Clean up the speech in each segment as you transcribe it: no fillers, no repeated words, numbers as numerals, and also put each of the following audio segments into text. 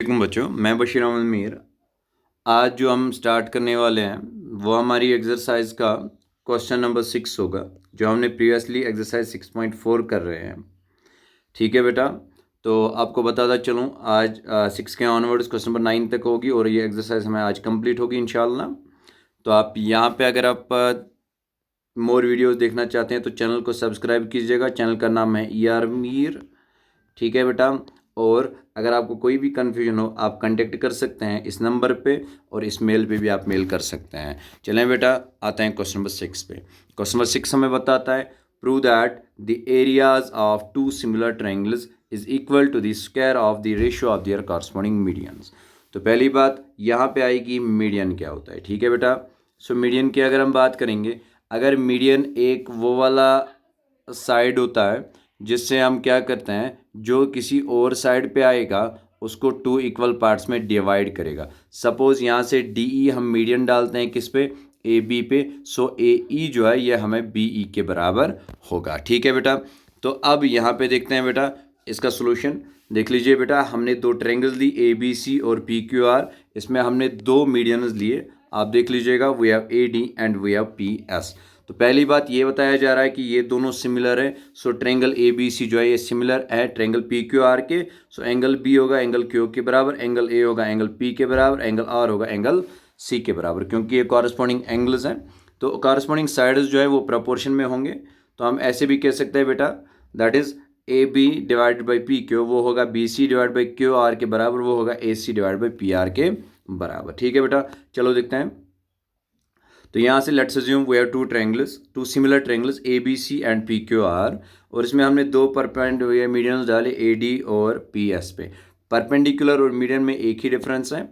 वालेकुम बच्चों, मैं बशीर अहमद मीर। आज जो हम स्टार्ट करने वाले हैं वो हमारी एक्सरसाइज का क्वेश्चन नंबर 6 होगा, जो हमने प्रीवियसली एक्सरसाइज 6.4 कर रहे हैं। ठीक है बेटा, तो आपको बताता चलूँ आज 6 के ऑनवर्ड्स क्वेश्चन नंबर 9 तक होगी और ये एक्सरसाइज हमें आज कंप्लीट होगी इंशाल्लाह। तो आप यहाँ पे अगर आप मोर वीडियोस देखना चाहते हैं तो चैनल को सब्सक्राइब कीजिएगा। चैनल का नाम है ER मीर। ठीक है बेटा, और अगर आपको कोई भी कन्फ्यूजन हो आप कांटेक्ट कर सकते हैं इस नंबर पे, और इस मेल पे भी आप मेल कर सकते हैं। चलें बेटा, आते हैं क्वेश्चन नंबर 6 पे। क्वेश्चन नंबर 6 हमें बताता है prove that the areas of two similar triangles is equal to the square of the ratio of their corresponding medians. तो पहली बात यहाँ पे आएगी मीडियन क्या होता है। ठीक है बेटा, सो मीडियन की अगर हम बात करेंगे, अगर मीडियन एक वो वाला साइड होता है जिससे हम क्या करते हैं, जो किसी और साइड पे आएगा उसको टू इक्वल पार्ट्स में डिवाइड करेगा। सपोज यहाँ से DE हम मीडियन डालते हैं किस पे, AB पे। सो AE जो है ये हमें BE के बराबर होगा। ठीक है बेटा, तो अब यहाँ पे देखते हैं बेटा इसका सोल्यूशन। देख लीजिए बेटा, हमने दो ट्रायंगल्स ली ABC और PQR, इसमें हमने दो मीडियंस लिए। आप देख लीजिएगा, we have AD and we have PS। तो पहली बात ये बताया जा रहा है कि ये दोनों सिमिलर है। सो ट्रायंगल ABC जो है ये सिमिलर है ट्रायंगल PQR के। सो एंगल B होगा एंगल Q के बराबर, एंगल A होगा एंगल P के बराबर, एंगल R होगा एंगल C के बराबर, क्योंकि ये कॉरस्पॉन्डिंग एंगल्स हैं। तो कॉरस्पॉन्डिंग साइड्स जो है वो प्रपोर्शन में होंगे। तो हम ऐसे भी कह सकते हैं बेटा, that is AB divided by PQ वो होगा BC डिवाइड बाई QR के बराबर, वो होगा AC डिवाइड बाई PR के बराबर। ठीक है बेटा, चलो देखते हैं। तो यहाँ से let's assume we have two similar triangles ABC and PQR, और इसमें हमने दो परपेंडिकुलर मीडियंस डाले AD और PS पे। परपेंडिकुलर और मीडियन में एक ही डिफरेंस है,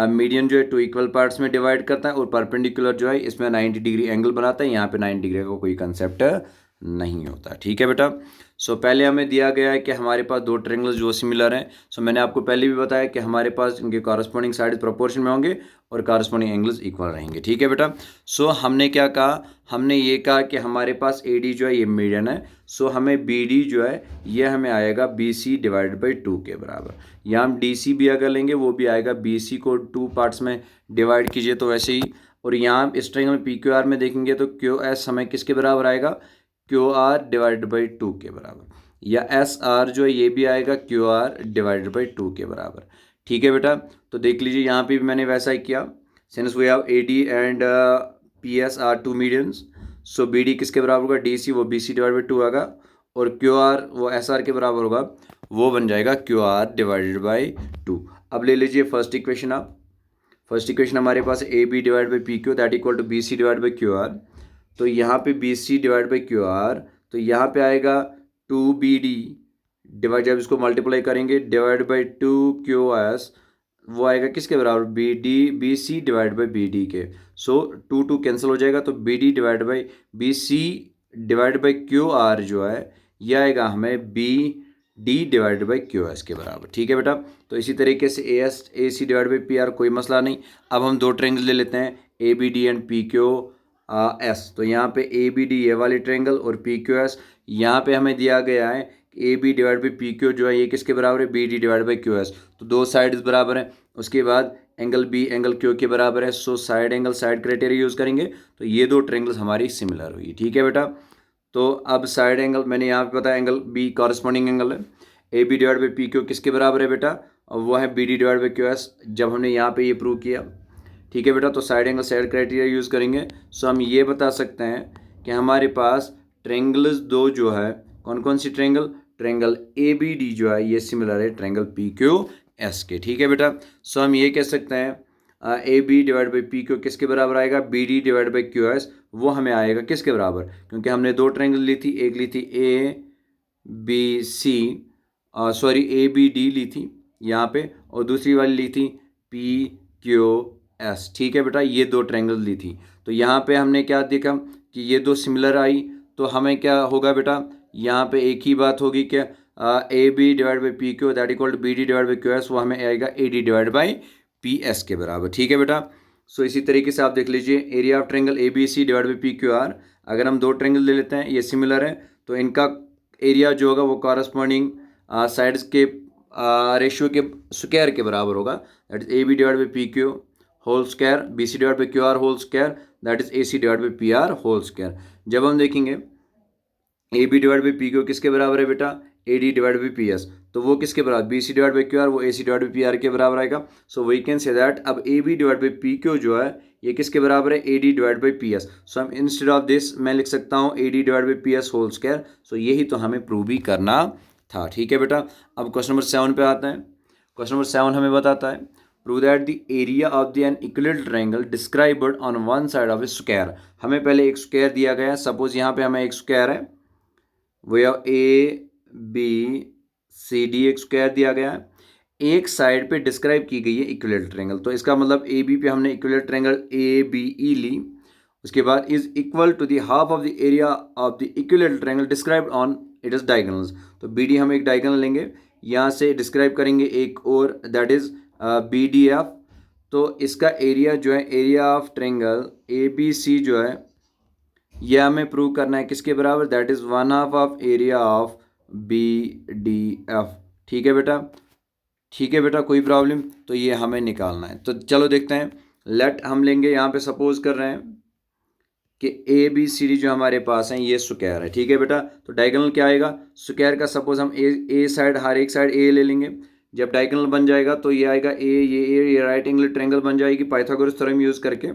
मीडियन जो है टू इक्वल पार्ट्स में डिवाइड करता है और परपेंडिकुलर जो है इसमें 90 डिग्री एंगल बनाता है। यहाँ पे 90 डिग्री का कोई कंसेप्ट नहीं होता। ठीक है बेटा, सो पहले हमें दिया गया है कि हमारे पास दो ट्रायंगल्स जो सिमिलर हैं। सो मैंने आपको पहले भी बताया कि हमारे पास इनके कॉरस्पॉन्डिंग साइड प्रोपोर्शन में होंगे और कॉरस्पॉन्डिंग एंगल्स इक्वल रहेंगे। ठीक है बेटा, सो हमने क्या कहा, हमने ये कहा कि हमारे पास AD जो है ये मीडियन है। सो हमें BD जो है ये हमें आएगा BC डिवाइडेड बाई 2 के बराबर। या हम DC भी अगर लेंगे वो भी आएगा, BC को 2 पार्ट्स में डिवाइड कीजिए तो वैसे ही। और यहाँ इस ट्रायंगल में PQR में देखेंगे तो QS हमें किसके बराबर आएगा, QR डिवाइडेड बाई 2 के बराबर। या SR जो है ये भी आएगा QR डिवाइडेड बाई 2 के बराबर। ठीक है बेटा, तो देख लीजिए यहाँ पे भी मैंने वैसा ही किया। Since we have AD and PS are two medians, so BD किसके बराबर होगा, DC वो BC डिवाइड बाई 2 आएगा, और QR वो SR के बराबर होगा, वो बन जाएगा QR डिवाइडेड बाई 2। अब ले लीजिए फर्स्ट इक्वेशन। आप फर्स्ट इक्वेशन हमारे पास AB divide by PQ that equal to BC divide by QR। तो यहाँ पे BC डिवाइड बाई QR, तो यहाँ पे आएगा 2BD डिवाइड, जब इसको मल्टीप्लाई करेंगे डिवाइड बाई 2QS, वो आएगा किसके बराबर, BC डिवाइड बाई BD के। सो 2 कैंसिल हो जाएगा, तो BD divide by BC divide by QR जो है यह आएगा हमें BD डिवाइड बाई QS के बराबर। ठीक है बेटा, तो इसी तरीके से AC डिवाइड बाई PR कोई मसला नहीं। अब हम दो ट्रायंगल ले लेते हैं ABD एंड PQS। तो यहाँ पे ABD ये वाली ट्रायंगल और PQS, यहाँ पे हमें दिया गया है AB डिवाइड बाई PQ जो है ये किसके बराबर है, BD डिवाइड बाई QS। तो दो साइड्स बराबर हैं। उसके बाद एंगल B एंगल Q के बराबर है। So side angle side criteria use करेंगे, तो ये दो ट्रायंगल्स हमारी सिमिलर हुई। ठीक है बेटा, तो अब साइड एंगल मैंने यहाँ पे बताया एंगल B कॉरस्पॉन्डिंग एंगल है। AB डिवाइड बाई PQ किसके बराबर है बेटा, और वो है BD डिवाइड बाई QS, जब हमने यहाँ पे ये प्रूव किया। ठीक है बेटा, तो side angle side criteria use करेंगे। सो हम ये बता सकते हैं कि हमारे पास ट्रायंगल्स दो जो है, कौन कौन सी ट्रायंगल, ट्रायंगल ABD जो है ये सिमिलर है ट्रायंगल PQS के। ठीक है बेटा, सो हम ये कह सकते हैं AB डिवाइड बाई PQ किसके बराबर आएगा, BD डिवाइड बाई QS, वो हमें आएगा किसके बराबर, क्योंकि हमने दो ट्रायंगल ली थी, एक ली थी ABC सॉरी ABD ली थी यहाँ पे, और दूसरी वाली ली थी PQS। ठीक है बेटा, ये दो ट्रायंगल ली थी। तो यहाँ पे हमने क्या देखा कि ये दो सिमिलर आई, तो हमें क्या होगा बेटा, यहाँ पे एक ही बात होगी क्या, AB divide by PQ that equal to BD divide by QS, वो हमें आएगा AD डिवाइड बाई PS के बराबर। ठीक है बेटा, सो इसी तरीके से आप देख लीजिए area of triangle ABC divide by PQR, अगर हम दो ट्रायंगल ले लेते हैं ये सिमिलर है, तो इनका एरिया जो होगा वो कॉरस्पॉन्डिंग साइड्स के रेशियो के स्क्वायर के बराबर होगा, that is A B divide by P Q whole square, B C divide by Q R whole square, that is A C divide by P R whole square. जब हम देखेंगे A B divide by P Q किसके बराबर है बेटा, A D divide by P S, तो वो किसके बराबर, B C divide by Q are, वो A C divide by P R के बराबर आएगा। So we can say that अब A B divide by P Q जो है ये किसके बराबर है, A D divide by P S. So हम इंस्टेड ऑफ दिस मैं लिख सकता हूँ A D divide by P S whole square. So यही तो हमें प्रूव भी करना था, ठीक है बेटा। अब क्वेश्चन नंबर 7 पे आते हैं। क्वेश्चन नंबर 7 हमें बताता है prove that the area of the an equilateral triangle described on one side of A square. हमें पहले एक स्क्वायर दिया गया है, सपोज यहाँ पे हमें एक स्क्वायर है, वो ए बी सी डी एक स्क्वायर दिया गया है, एक साइड पे डिस्क्राइब की गई है इक्विलेटरल ट्रायंगल। तो इसका मतलब ए बी पे हमने equilateral triangle A B E ली, उसके बाद is equal to the half of the area of the equilateral triangle described on it is diagonals. तो बी डी हम एक डायगोनल लेंगे, यहाँ से डिस्क्राइब करेंगे एक और, that is B D F. तो इसका एरिया जो है, area of triangle A B C जो है यह हमें प्रूव करना है किसके बराबर, that is 1/2 of area of B D F. ठीक है बेटा, ठीक है बेटा, कोई प्रॉब्लम, तो ये हमें निकालना है। तो चलो देखते हैं, लेट हम लेंगे यहाँ पे सपोज कर रहे हैं कि ए बी सी डी जो हमारे पास है ये स्क्वायर है, ठीक है बेटा। तो डायगोनल क्या आएगा, स्क्वायर का सपोज हम ए साइड, हर एक साइड ए ले लेंगे। जब डायगोनल बन जाएगा तो ये आएगा ये राइट एंगल ट्रायंगल बन जाएगी पाइथागोरस थ्योरम यूज करके।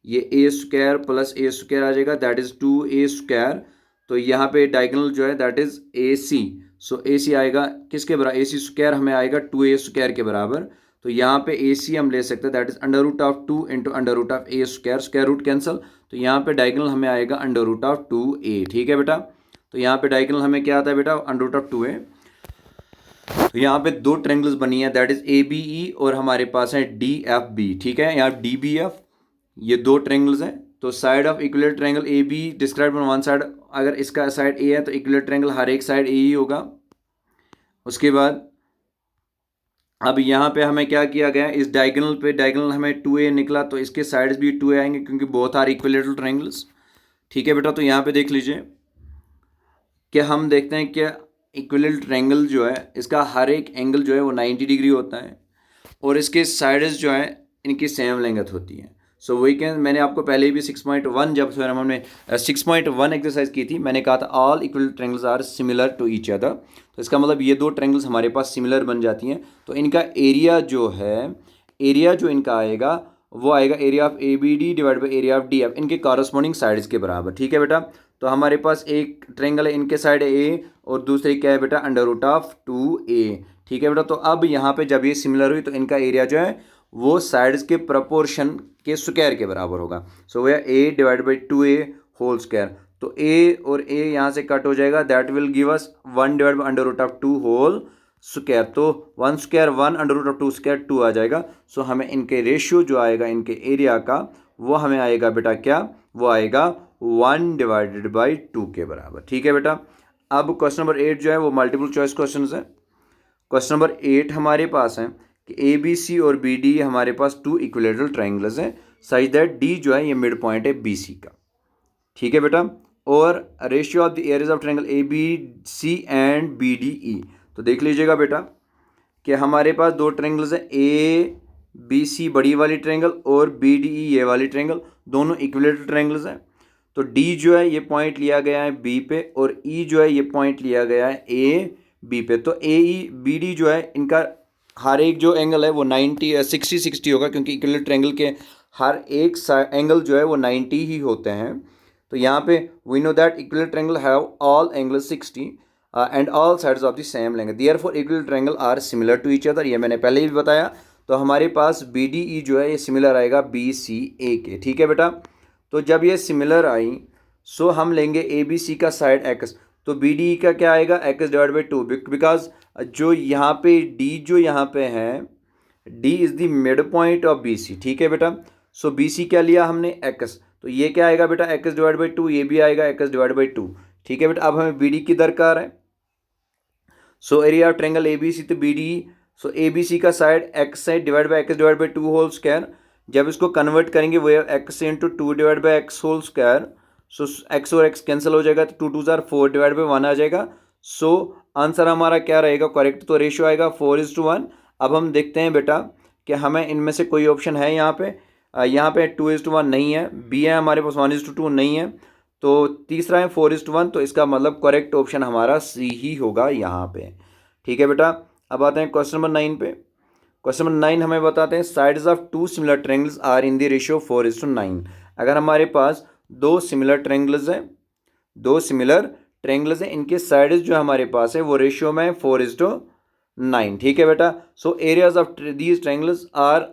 ये ए स्क्वायर प्लस ए स्क्वायर आ जाएगा, दैट इज 2a स्क्वायर। तो यहाँ पे डायगोनल जो है दैट इज ए सी। सो ए सी आएगा किसके बराबर, ए सी स्क्वायर हमें आएगा 2a स्क्वायर के बराबर। तो यहाँ पे ए सी हम ले सकते हैं, that is under root of 2 into under root of A square, square root cancel. तो यहाँ पे डायगोनल हमें आएगा अंडर रूट ऑफ 2a, ठीक है बेटा। तो यहाँ पे डायगोनल हमें क्या आता है बेटा, अंडर रूट ऑफ 2a। तो यहाँ पे दो ट्रायंगल्स बनी है, that is A B E और हमारे पास है डी एफ बी, ठीक है। यहाँ डी बी एफ ये दो ट्रायंगल्स हैं। तो side of equilateral triangle A be described on one side, अगर इसका साइड ए है तो इक्विलेटरल ट्रायंगल हर एक साइड ए ही होगा। उसके बाद अब यहाँ पे हमें क्या किया गया, इस डायगोनल पे डायगोनल हमें 2a निकला, तो इसके साइड्स भी 2a आएंगे क्योंकि बोथ आर इक्विलेटरल ट्रायंगल्स, ठीक है बेटा। तो यहाँ पे देख लीजिए कि हम देखते हैं कि इक्विलेटरल ट्रायंगल जो है इसका हर एक एंगल जो है वो 90 डिग्री होता है और इसके साइड्स जो है इनकी सेम लेंथ होती है। सो वी कैन, मैंने आपको पहले भी 6.1 जब फिर हमने 6.1 एक्सरसाइज की थी, मैंने कहा था all equilateral triangles are similar to each other. तो इसका मतलब ये दो ट्रायंगल्स हमारे पास सिमिलर बन जाती हैं। तो इनका एरिया जो है, एरिया जो इनका आएगा वो आएगा area of A B D divide by area of D F, इनके कॉरस्पॉन्डिंग साइड्स के बराबर, ठीक है बेटा। तो हमारे पास एक ट्रायंगल है, इनके साइड ए और दूसरी क्या है बेटा, अंडर रूट ऑफ 2a, ठीक है बेटा। तो अब यहाँ पे जब ये सिमिलर हुई तो इनका एरिया जो है वो साइड्स के प्रपोर्शन के स्क्वायर के बराबर होगा। सो वह a divide by 2a whole square. तो a और a यहाँ से कट हो जाएगा, that will give us 1 divide by under root of 2 whole square. तो 1 square 1 under root of 2 square 2 आ जाएगा। सो हमें इनके रेशियो जो आएगा इनके एरिया का वो हमें आएगा बेटा क्या, वो आएगा 1 डिवाइडेड बाई 2 के बराबर, ठीक है बेटा। अब क्वेश्चन नंबर 8 जो है वो मल्टीपल चॉइस क्वेश्चन है। क्वेश्चन नंबर 8 हमारे पास है कि ए बी सी और बी डी हमारे पास 2 इक्विलेटरल ट्रायंगल्स हैं, सच दैट डी जो है ये मिड पॉइंट है बी सी का, ठीक है बेटा। और ratio of the areas of triangle A B C and B D E. तो देख लीजिएगा बेटा कि हमारे पास दो ट्रायंगल्स हैं, ए बी सी बड़ी वाली ट्रायंगल और बी डी ई ये वाली ट्रायंगल, दोनों इक्विलेटरल ट्रायंगल्स हैं। तो डी जो है ये पॉइंट लिया गया है बी पे और ई जो है ये पॉइंट लिया गया है ए बी पे। तो ए ई बी डी जो है इनका हर एक जो एंगल है वो 60 होगा क्योंकि इक्विलेटरल ट्रायंगल के हर एक एंगल जो है वो 90 ही होते हैं। तो यहाँ पे we know that equilateral triangle have all angle 60 and all sides of the same length, therefore equilateral triangle are similar to each other, ये मैंने पहले ही बताया। तो हमारे पास बी डी ई जो है ये सिमिलर आएगा बी सी ए के, ठीक है बेटा। तो जब ये सिमिलर आई सो हम लेंगे ए बी सी का साइड एक्स, तो बी डी ई का क्या आएगा एक्स डिवाइड बाई 2, बिकॉज जो यहाँ पे डी जो यहाँ पे है D is the mid point of B C, ठीक है बेटा। सो बी सी क्या लिया हमने एक्स, तो ये क्या आएगा बेटा एक्स डिवाइड बाई 2, ये भी आएगा एक्स डिवाइड बाई 2, ठीक है बेटा। अब हमें बी डी की दरकार है। So area of triangle A B C, तो B D, so A B C का side x side divide by x divide by 2 whole square. जब इसको कन्वर्ट करेंगे वो x into 2 divide by x whole square. So x और x cancel हो जाएगा, तो 2 2 4 4 डिवाइड बाई 1 आ जाएगा। सो आंसर हमारा क्या रहेगा करेक्ट, तो रेशियो आएगा 4:1। अब हम देखते हैं बेटा कि हमें इनमें से कोई ऑप्शन है यहाँ पे, यहाँ पे 2:1 नहीं है, बी है हमारे पास 1:2 नहीं है, तो तीसरा है 4:1, तो इसका मतलब करेक्ट ऑप्शन हमारा सी ही होगा यहाँ पे। ठीक है बेटा, अब आते हैं क्वेश्चन नंबर 9 पे। क्वेश्चन नंबर 9 हमें बताते हैं sides of two similar triangles are in the ratio 4:9। अगर हमारे पास दो सिमिलर ट्रायंगल्स हैं, दो सिमिलर ट्रायंगल्स हैं, इनके साइड्स जो हमारे पास है वो रेशियो में 4:9। ठीक है बेटा, so areas of these triangles are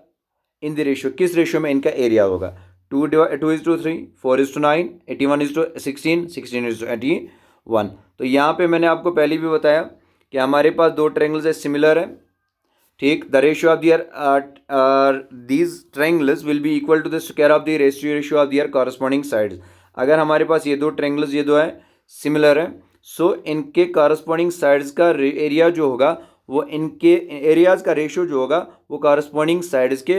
in the ratio, किस रेशियो में इनका एरिया होगा, 2:3, 4:9, 81:16, 16:81। तो यहाँ पे मैंने आपको पहले भी बताया कि हमारे पास दो ट्रायंगल्स है सिमिलर है, ठीक, the ratio of their these triangles will be equal to the square of the ratio of their corresponding sides. अगर हमारे पास ये दो ट्रायंगल्स ये दो है सिमिलर है, सो इनके कॉरस्पॉन्डिंग साइड्स का एरिया जो होगा वो इनके एरियाज का रेशियो जो होगा वो कॉरस्पॉन्डिंग साइड्स के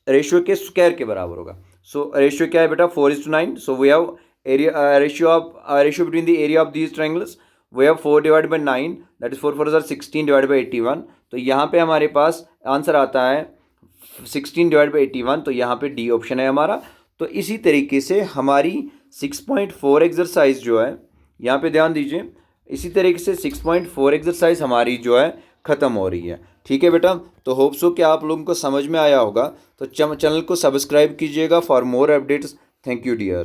रेशियो के स्क्वायर के बराबर होगा। सो रेशियो क्या है बेटा 4:9, so we have area ratio between the area of these triangles we have 4/9, that is 4 4 16/81। तो यहाँ पे हमारे पास आंसर आता है 16/81, तो यहाँ पे डी ऑप्शन है हमारा। तो इसी तरीके से हमारी 6.4 एक्सरसाइज जो है, यहाँ पे ध्यान दीजिए, इसी तरीके से 6.4 एक्सरसाइज हमारी जो है ख़त्म हो रही है। ठीक है बेटा, तो होप सो कि आप लोगों को समझ में आया होगा। तो चैनल को सब्सक्राइब कीजिएगा for more updates. Thank you dear.